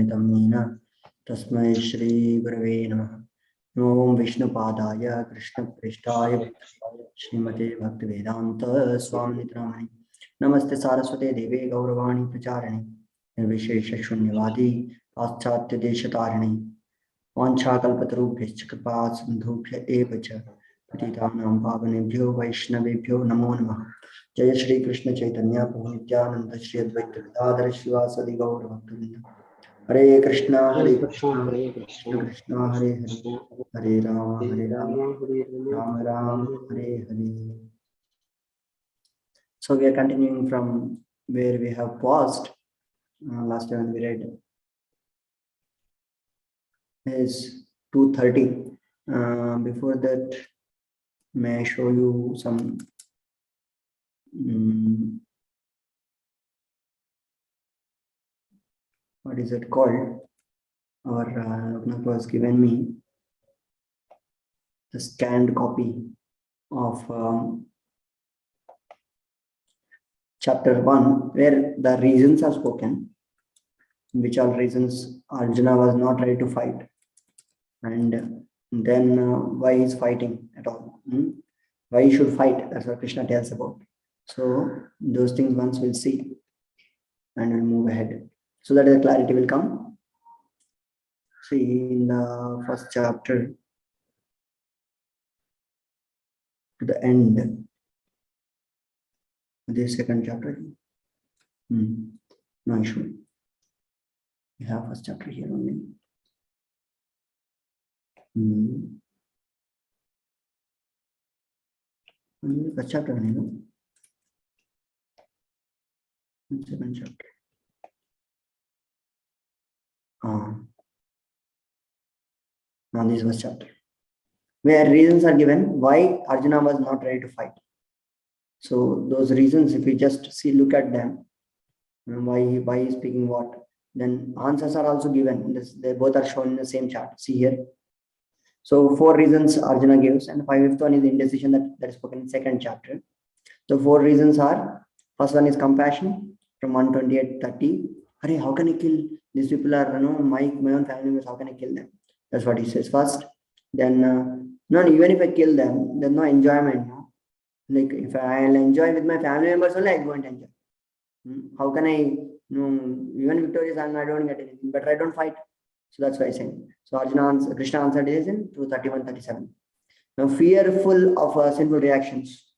समन्वितं येन तस्मै श्री गुरवे नमः। ओम विष्णुपादाय कृष्णप्रेष्ठाय श्रीमते भक्तिवेदांत स्वामिनिति नामिने नमस्ते सारस्वते देवे गौरवाणी प्रचारिणे निर्विशेष शून्यवादी पाश्चात्य देशतारिणे वाञ्छाकल्पतरुभ्यश्च कृपा सिन्धुभ्य एव च पतितानां पावनेभ्यो वैष्णवेभ्यो नमो नमः। जय श्री कृष्ण चैतन्य प्रभु नित्यानंद श्री अद्वैत गदाधर श्रीवासदि गौर भक्तवृंद। हरे Krishna Krishna Krishna Hare Hare Hare Ram Ram Ram Hare Hare. So we are continuing from where we have paused. Last time we read is 230. Before that, may I show you some what is it called? Our Loknath was given me the scanned copy of chapter 1, where the reasons are spoken, which all reasons Arjuna was not ready to fight, and then why he's fighting at all, why he should fight. That's what Krishna tells about. So those things once we'll see, and we'll move ahead so that the clarity will come. See, in the first chapter to the end, the second chapter. No issue. We have first chapter here only. First chapter only, no? Second chapter. Now this was chapter where reasons are given why Arjuna was not ready to fight. So those reasons, if we just look at them, why he's speaking what, then answers are also given. They both are shown in the same chart. See here. So 4 reasons Arjuna gives, and the 5th one is the indecision that is spoken in second chapter. The 4 reasons are: first one is compassion from 128:30. Hare, how can I kill these people? Are my own family members? How can I kill them? That's what he says first. Then no, even if I kill them, there's no enjoyment. No? Like if I'll enjoy with my family members only, I won't enjoy. How can I? Even victorious, I don't get anything. But I don't fight. So that's why I'm saying. So Krishna answered this in 231:37. Now fearful of sinful reactions.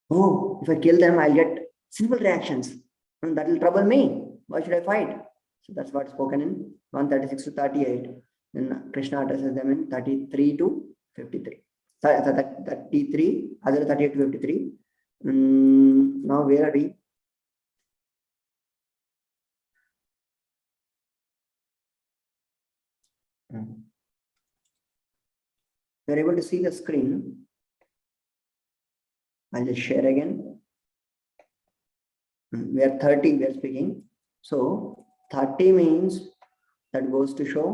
Oh, if I kill them, I'll get sinful reactions. And that will trouble me. Why should I fight? So that's what's spoken in 136-38. Then Krishna addresses them in 33-53. 33, other 38-53. Now where are we? You're able to see the screen. I'll just share again. We are 30, we are speaking. So 30 means that goes to show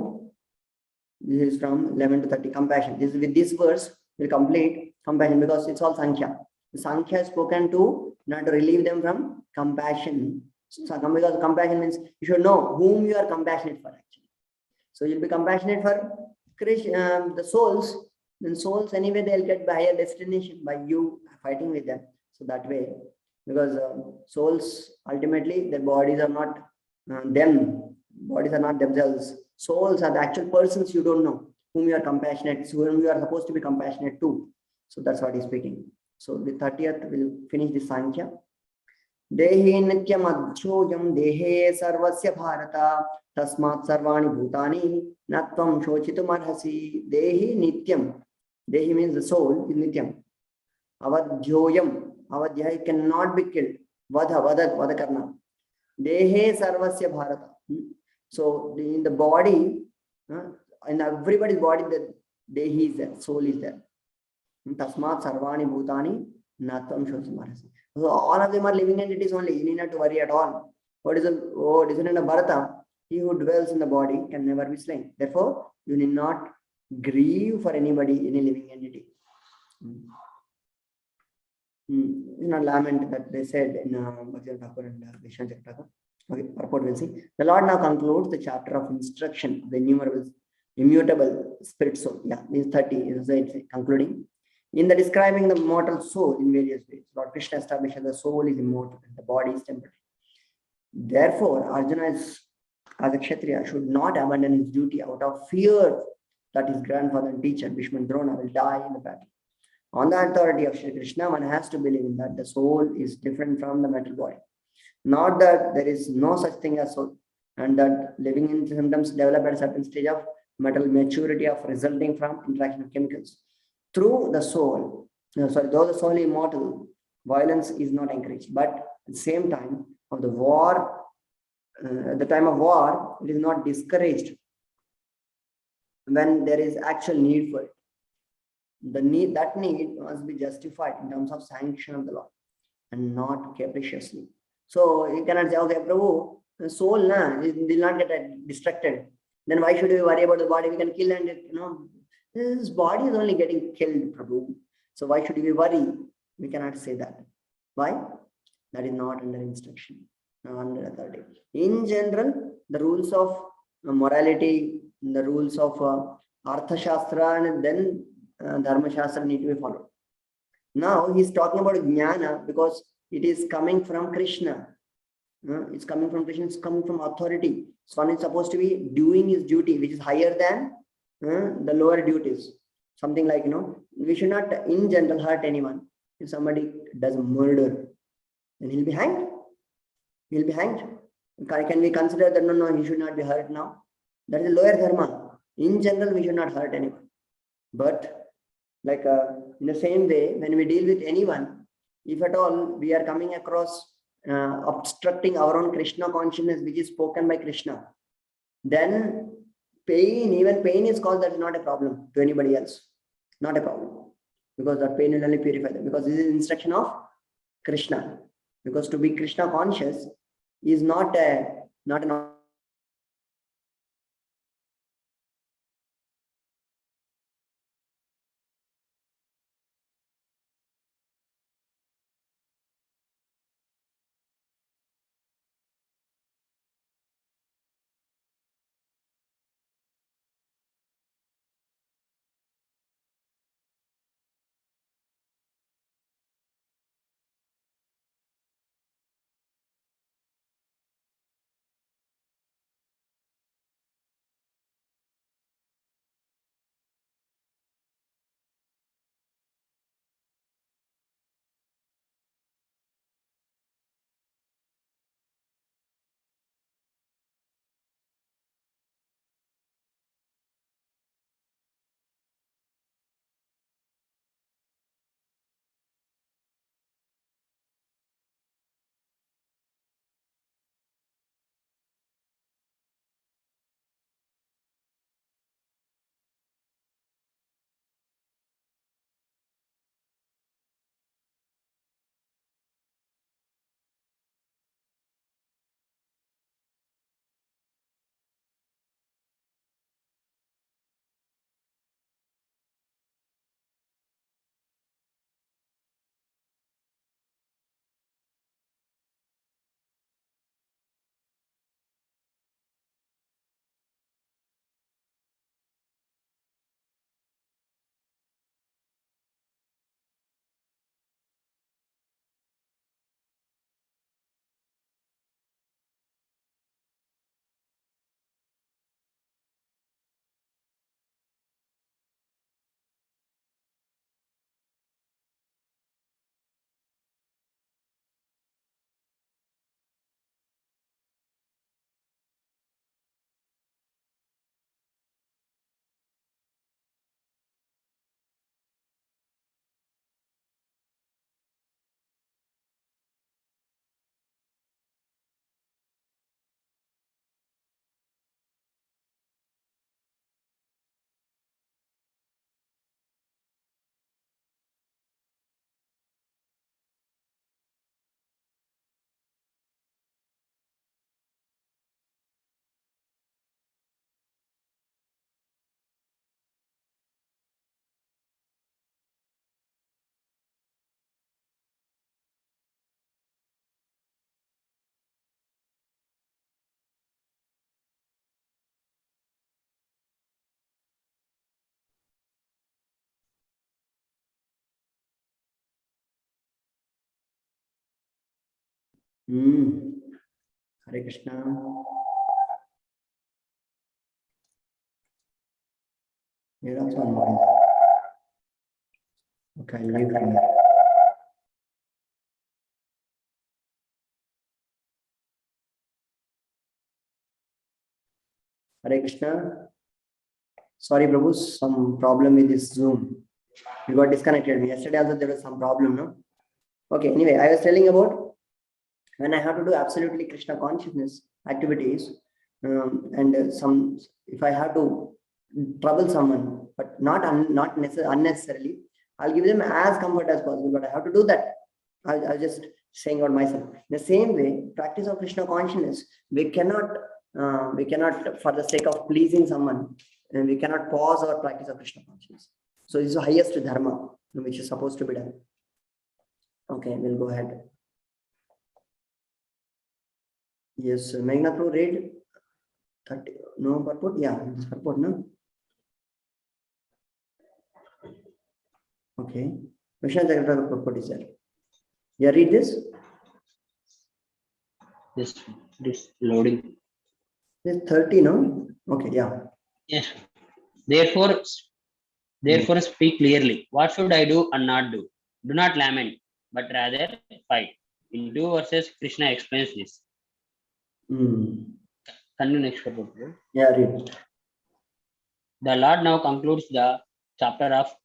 this is from 11 to 30, compassion. This with this verse will complete compassion because it's all Sankhya. The Sankhya is spoken to not to relieve them from compassion. So, because compassion means you should know whom you are compassionate for actually. So you'll be compassionate for Krishna, the souls. Then souls anyway they'll get by higher destination by you fighting with them. So that way, because souls ultimately their bodies are not them. Bodies are not themselves. Souls are the actual persons you don't know, whom you are compassionate, whom you are supposed to be compassionate to. So that's what he's speaking. So the 30th will finish the Sankhya. Dehi nityam adhyojam dehe sarvasya bharata tasmat sarvani bhutani natvam shochitum arhasi. Dehi nityam. Dehi means the soul is nityam. Avadhyojam. Avadhya cannot be killed. Vada karna. Dehe sarvasya bharata. So in the body, in everybody's body, the dehi is there, soul is there. Tasmat sarvani bhutani natvam shochitum arhasi. So all of them are living entities only. You need not to worry at all. What is descendant of Bharata? He who dwells in the body can never be slain. Therefore, you need not grieve for anybody, any living entity. Not lament that they said in Bhakti Thakur and Vishnu Chakraka. Okay, purport we'll see. The Lord now concludes the chapter of instruction of the immutable spirit soul. Yeah, this 30 is concluding. In the describing the mortal soul in various ways, Lord Krishna establishes the soul is immortal and the body is temporary. Therefore, Arjuna is, as a Kshatriya, should not abandon his duty out of fear that his grandfather and teacher, Bhishma and Drona, will die in the battle. On the authority of Shri Krishna, one has to believe in that the soul is different from the material body. Not that there is no such thing as soul, and that living in symptoms develop at a certain stage of mental maturity of resulting from interaction of chemicals. Through the soul, though the soul is immortal, violence is not encouraged. But at the same time of the war, at the time of war, it is not discouraged when there is actual need for it. That need must be justified in terms of sanction of the law and not capriciously. So you cannot say, okay, Prabhu, the soul will not get distracted. Then why should we worry about the body? We can kill and this body is only getting killed, Prabhu. So why should we worry? We cannot say that. Why? That is not under instruction, under authority. In general, the rules of morality, the rules of Artha Shastra, and then Dharma Shastra need to be followed. Now he's talking about Jnana because it is coming from Krishna. It's coming from Krishna, it's coming from authority. So one is supposed to be doing his duty, which is higher than the lower duties. Something like, we should not in general hurt anyone. If somebody does murder, then he'll be hanged. He'll be hanged. Can we consider that no, he should not be hurt now? That is a lower dharma. In general, we should not hurt anyone. But like in the same way, when we deal with anyone, if at all we are coming across obstructing our own Krishna consciousness, which is spoken by Krishna, then even pain is called, that is not a problem to anybody else. Not a problem. Because that pain will only purify them. Because this is instruction of Krishna. Because to be Krishna conscious is not an Hare Krishna. Here also one more. Okay, I'll leave from here. Hare Krishna. Sorry, Prabhu, some problem with this Zoom. We got disconnected. Yesterday also there was some problem, no? Okay, anyway, I was telling about when I have to do absolutely Krishna consciousness activities, and if I have to trouble someone, but not unnecessarily, I'll give them as comfort as possible. But I have to do that. I'll just saying about myself. The same way, practice of Krishna consciousness, we cannot, for the sake of pleasing someone, and we cannot pause our practice of Krishna consciousness. So this is the highest dharma which is supposed to be done. Okay, we'll go ahead. Yes, Meghna Pro, read 30. No purport? Yeah, it's purport, no? Okay. Vishnu Jagata's purport is there. Yeah, read this. This loading. It's 30, no? Okay, yeah. Yes. Therefore, speak clearly. What should I do and not do? Do not lament, but rather fight. In 2 verses, Krishna explains this. Continue next purport. Yeah, read. The Lord now concludes the chapter of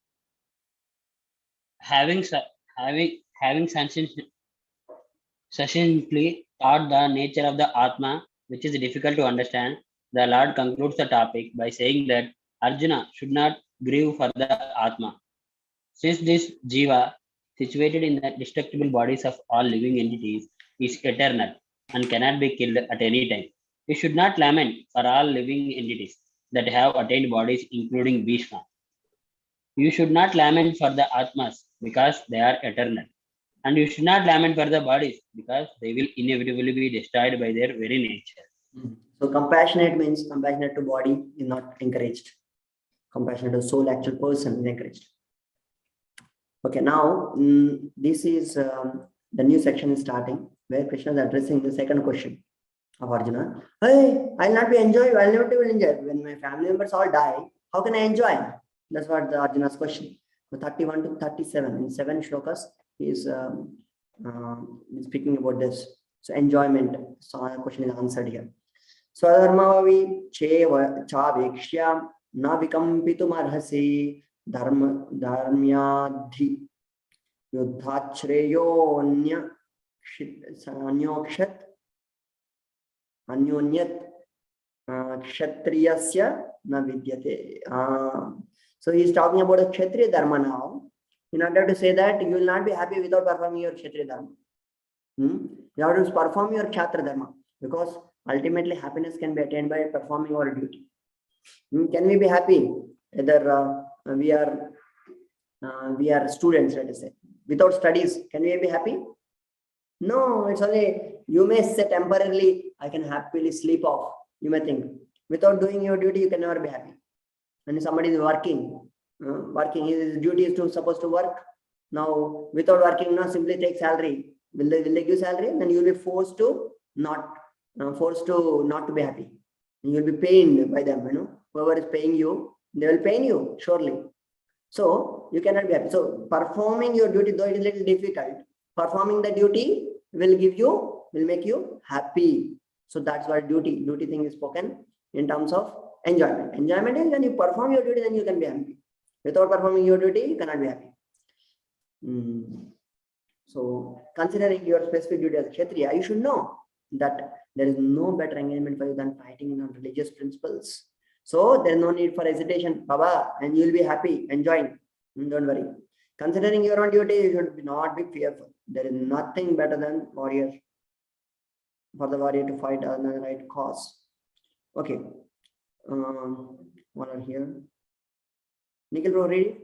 having succinctly taught the nature of the Atma, which is difficult to understand. The Lord concludes the topic by saying that Arjuna should not grieve for the Atma. Since this Jiva, situated in the destructible bodies of all living entities, is eternal and cannot be killed at any time, you should not lament for all living entities that have attained bodies, including Bhishma. You should not lament for the Atmas because they are eternal. And you should not lament for the bodies because they will inevitably be destroyed by their very nature. So compassionate means compassionate to body is not encouraged. Compassionate to soul, actual person is encouraged. Okay, now this is the new section is starting where Krishna is addressing the second question of Arjuna. Hey, I'll not be enjoying, I'll never will enjoy. When my family members all die, how can I enjoy? That's what the Arjuna's question. So 31 to 37 in 7 shlokas is speaking about this. So enjoyment. So question is answered here. Swadharmavi chavekshya na vikampitum arhasi dharmyadhi yuddhachreyo anyonyat kshatriyasya na vidyate. So he is talking about a kshatriya dharma now. In order to say that you will not be happy without performing your kshatriya dharma. You have to perform your kshatriya dharma because ultimately happiness can be attained by performing our duty. Can we be happy? Either we are students, let us say. Without studies, can we be happy? No, it's only you may say temporarily, I can happily sleep off. You may think without doing your duty, you can never be happy. And if somebody is working, his duty is to supposed to work. Now, without working, now simply take salary. Will they give salary? Then you will be forced to not to be happy. You will be pained by them. Whoever is paying you, they will pain you surely. So you cannot be happy. So performing your duty, though it is a little difficult, performing the duty will make you happy. So that's why duty thing is spoken in terms of enjoyment. Enjoyment is when you perform your duty, then you can be happy. Without performing your duty, you cannot be happy. So considering your specific duty as a Kshatriya, you should know that there is no better engagement for you than fighting on religious principles. So there is no need for hesitation, Baba, and you will be happy, enjoying. Don't worry. Considering your own duty, you should not be fearful. There is nothing better than warrior, for the warrior to fight on the right cause. Okay. One over here. Nikhil bro, read it.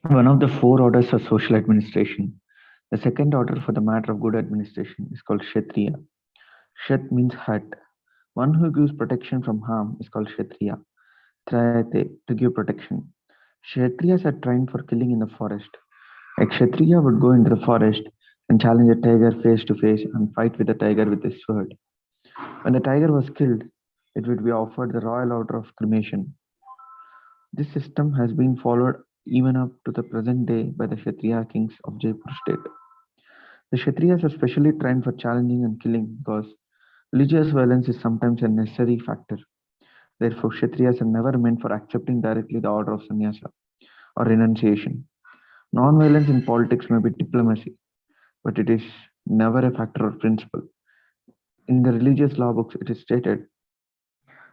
One of the 4 orders of social administration. The second order for the matter of good administration is called Kshatriya. Kshat means hut. One who gives protection from harm is called Kshatriya. Trayate, to give protection. Kshatriyas are trained for killing in the forest. A Kshatriya would go into the forest and challenge a tiger face to face and fight with the tiger with a sword. When the tiger was killed, it would be offered the royal order of cremation. This system has been followed even up to the present day by the Kshatriya kings of Jaipur state. The Kshatriyas are specially trained for challenging and killing because religious violence is sometimes a necessary factor. Therefore, Kshatriyas are never meant for accepting directly the order of sannyasa or renunciation. Non-violence in politics may be diplomacy, but it is never a factor or principle. In the religious law books, it is stated,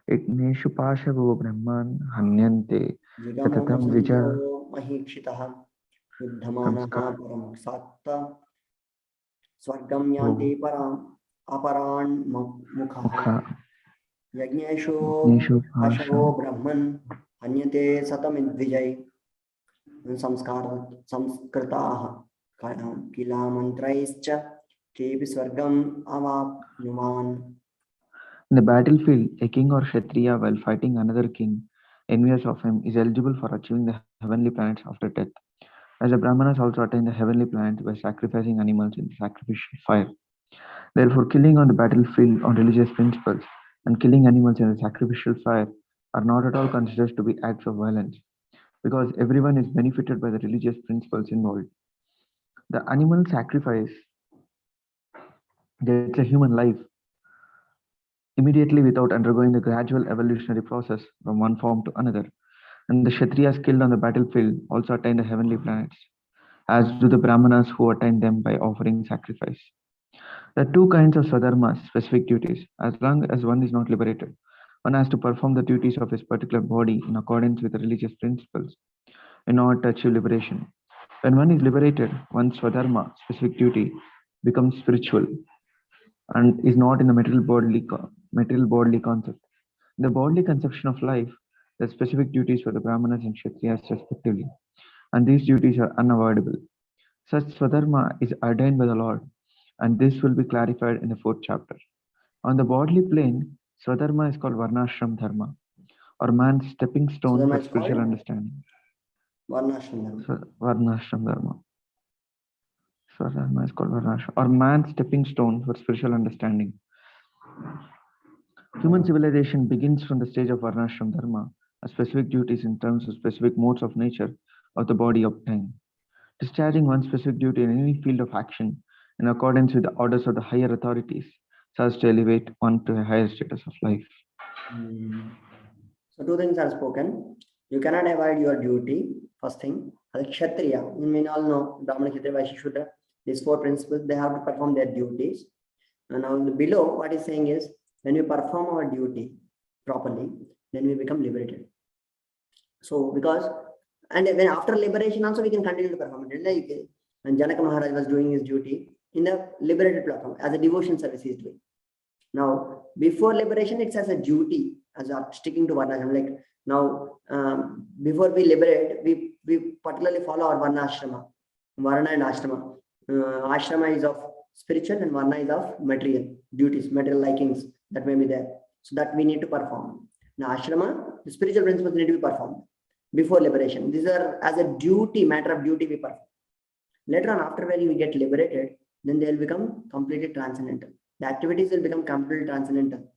Igneshu Pashavo Brahman Hanyante Satatam Vija mahikshitah yuddhamanaha Samskar. param satta swargam yanti param aparan mukha Mukha yajnesho Igneshu pashavo Pasha brahman anyate satam vijay samskritaah kila mantraischa kepi swargam avapnuman. In the battlefield, a king or Kshatriya, while fighting another king envious of him, is eligible for achieving the heavenly planets after death. As the Brahmanas also attain the heavenly planets by sacrificing animals in the sacrificial fire. Therefore, killing on the battlefield on religious principles and killing animals in the sacrificial fire are not at all considered to be acts of violence, because everyone is benefited by the religious principles involved. The animal sacrifice gets a human life immediately without undergoing the gradual evolutionary process from one form to another. And the Kshatriyas killed on the battlefield also attain the heavenly planets, as do the Brahmanas who attain them by offering sacrifice. There are two kinds of swadharmas, specific duties. As long as one is not liberated, one has to perform the duties of his particular body in accordance with the religious principles in order to achieve liberation. When one is liberated, one's swadharma, specific duty, becomes spiritual and is not in the material bodily concept. In the bodily conception of life, there are specific duties for the Brahmanas and Kshatriyas respectively, and these duties are unavoidable. Such swadharma is ordained by the Lord, and this will be clarified in the 4th chapter. On the bodily plane, swadharma is called varnashram dharma, or man's stepping stone Swadharma for is spiritual called understanding. varnashram dharma. Varnashram dharma. Swadharma is called varnashram, or man's stepping stone for spiritual understanding. Human civilization begins from the stage of varnashram dharma, as specific duties in terms of specific modes of nature of the body obtain. Discharging one specific duty in any field of action in accordance with the orders of the higher authorities serves to elevate one to a higher status of life. So two things are spoken. You cannot avoid your duty. First thing, as a Kshatriya, we all know Brahmana, Kshatriya, Vaishya, Shudra. These 4 principles, they have to perform their duties. And now below, what he's saying is, when we perform our duty properly, then we become liberated. So because, and then after liberation also we can continue to perform it. Like when Janaka Maharaj was doing his duty in the liberated platform as a devotion service he is doing. Now, before liberation, it's as a duty, as a sticking to varnashram. Like now, before we liberate, we particularly follow our varnashrama, varna and ashrama. Ashrama is of spiritual and varna is of material duties, material likings that may be there. So that we need to perform. Now, ashrama, the spiritual principles need to be performed before liberation. These are as a duty, matter of duty we perform. Later on, after when we get liberated, then they will become completely transcendental. The activities will become completely transcendental.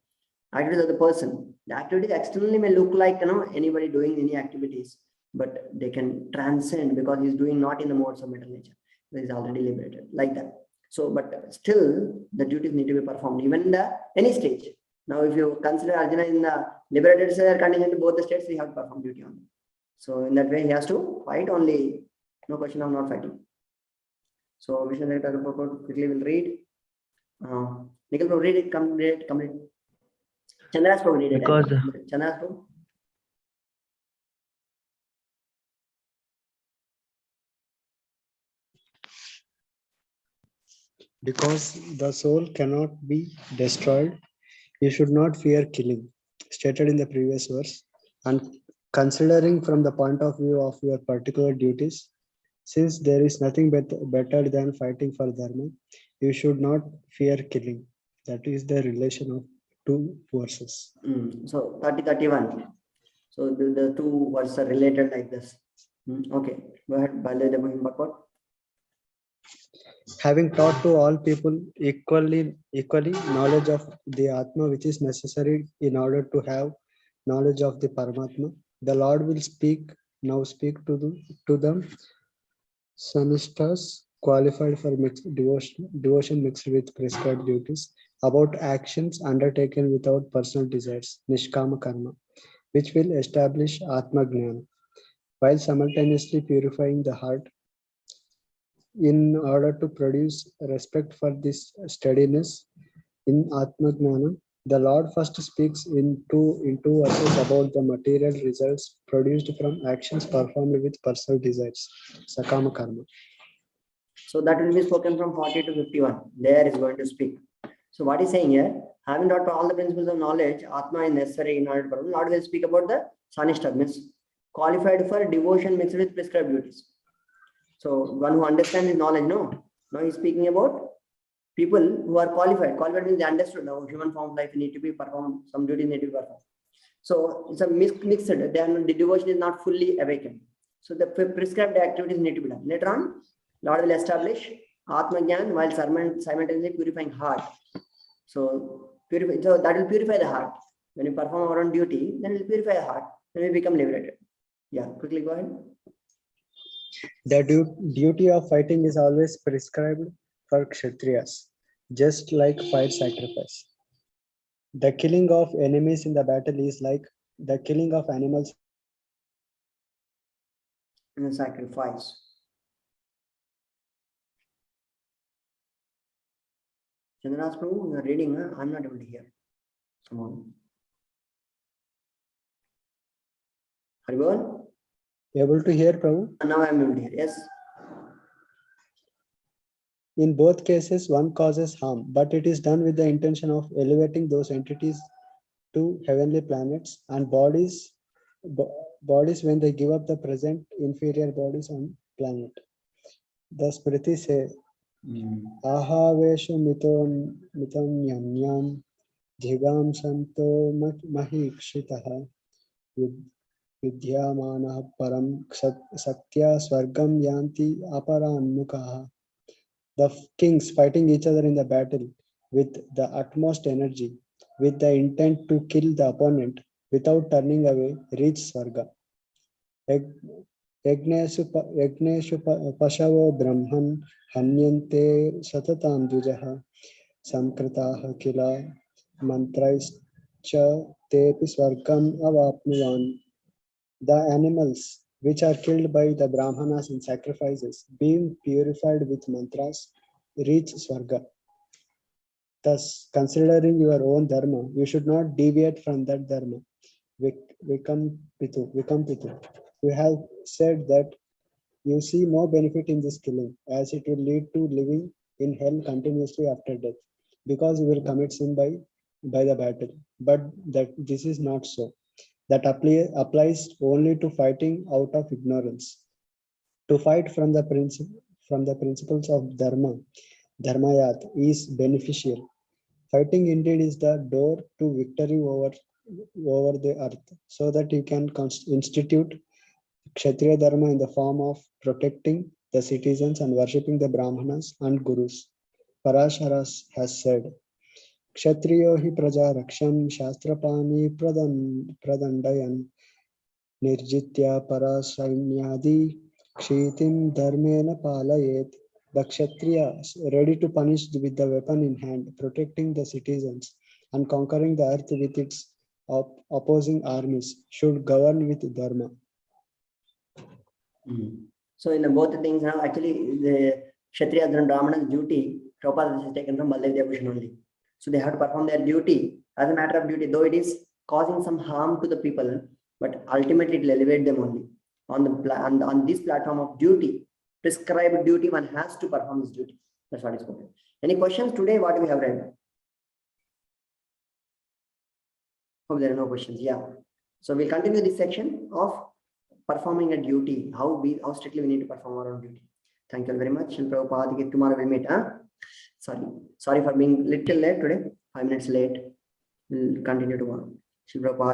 Activities of the person. The activities externally may look like anybody doing any activities, but they can transcend because he's doing not in the modes of material nature. He's already liberated, like that. So, but still the duties need to be performed even in the any stage. Now, if you consider Arjuna in the liberated condition to both the states, he have to perform duty on them. So in that way, he has to fight only. No question of not fighting. So Vishnu quickly will read. Nikhil Prabhu, read it, complete. Chandras Prabhu, read it. Because Chandras Prabhu. Because the soul cannot be destroyed, you should not fear killing, stated in the previous verse. And considering from the point of view of your particular duties, since there is nothing better than fighting for dharma, you should not fear killing. That is the relation of 2 verses. So 30-31. So the 2 verses are related like this. Okay, go ahead, Baladev Bhakwat. having taught to all people equally knowledge of the Atma, which is necessary in order to have knowledge of the Paramatma. The Lord will now speak to them Sanishtas qualified for devotion mixed with prescribed duties, about actions undertaken without personal desires, Nishkama Karma, which will establish Atma Gnana, while simultaneously purifying the heart in order to produce respect for this steadiness in Atma Gnana. The Lord first speaks in two verses about the material results produced from actions performed with personal desires, Sakama Karma. So that will be spoken from 40 to 51. There is going to speak. So what is saying here, having taught all the principles of knowledge, Atma is necessary in order to perform. Lord will speak about the Sanishta, means qualified for devotion mixed with prescribed duties. So one who understands his knowledge, no. Now he's speaking about people who are qualified. Qualified means they understood now human form of life need to be performed, some duties need to be performed. So it's a mixed, then the devotion is not fully awakened. So the prescribed activities need to be done. Later on, Lord will establish Atma Gyan while simultaneously purifying heart. So that will purify the heart. When you perform our own duty, then it will purify the heart. Then we become liberated. Yeah, quickly go ahead. The duty of fighting is always prescribed for Kshatriyas, just like fire sacrifice. The killing of enemies in the battle is like the killing of animals in a sacrifice. Chandras Prabhu, you are reading, I'm not able to hear. Someone. Haribol? able to hear, Prabhu. Now I am able to hear. Yes. In both cases, one causes harm, but it is done with the intention of elevating those entities to heavenly planets and bodies when they give up the present inferior bodies on planet. The Smriti say, Ahaveshu mitanyam dhigam santo mahikshitaha vidyamana param satya swargam yanti aparanmukaha. The kings fighting each other in the battle with the utmost energy, with the intent to kill the opponent without turning away, reach Swarga. Yagneshu Pashavo Brahman Hanyante Satatam Dujaha Samkritaha Kila Mantraischa Tepi Swargam Avapnuvan. The animals which are killed by the Brahmanas in sacrifices, being purified with mantras, reach Swarga. Thus, considering your own dharma, you should not deviate from that dharma. Vikampitu. You have said that you see no benefit in this killing, as it will lead to living in hell continuously after death, because you will commit sin by the battle. But that this is not so. That applies only to fighting out of ignorance. To fight from the principles of dharmayat is beneficial. Fighting indeed is the door to victory over the earth, so that you can institute Kshatriya Dharma in the form of protecting the citizens and worshipping the Brahmanas and Gurus. Parasharas has said, Kshatriyo hi praja raksham shastrapani pradandayan nirjitya parasainyadi kshitim dharmena palayet. The Kshatriya, ready to punish with the weapon in hand, protecting the citizens and conquering the earth with its opposing armies, should govern with dharma. So in both the things now, actually the Kshatriya and Brahmana's duty, Prabhupada is taken from Baldev Devbhushan only. So they have to perform their duty as a matter of duty, though it is causing some harm to the people, but ultimately it will elevate them only. On this platform of duty, prescribed duty, one has to perform this duty. That's what is spoken. Any questions today? What we have read? Hope there are no questions. Yeah. So we'll continue this section of performing a duty, how strictly we need to perform our own duty. Thank you very much. And Prabhupada, tomorrow we'll meet. Sorry for being little late today, 5 minutes late. We'll continue tomorrow. Prabhupada.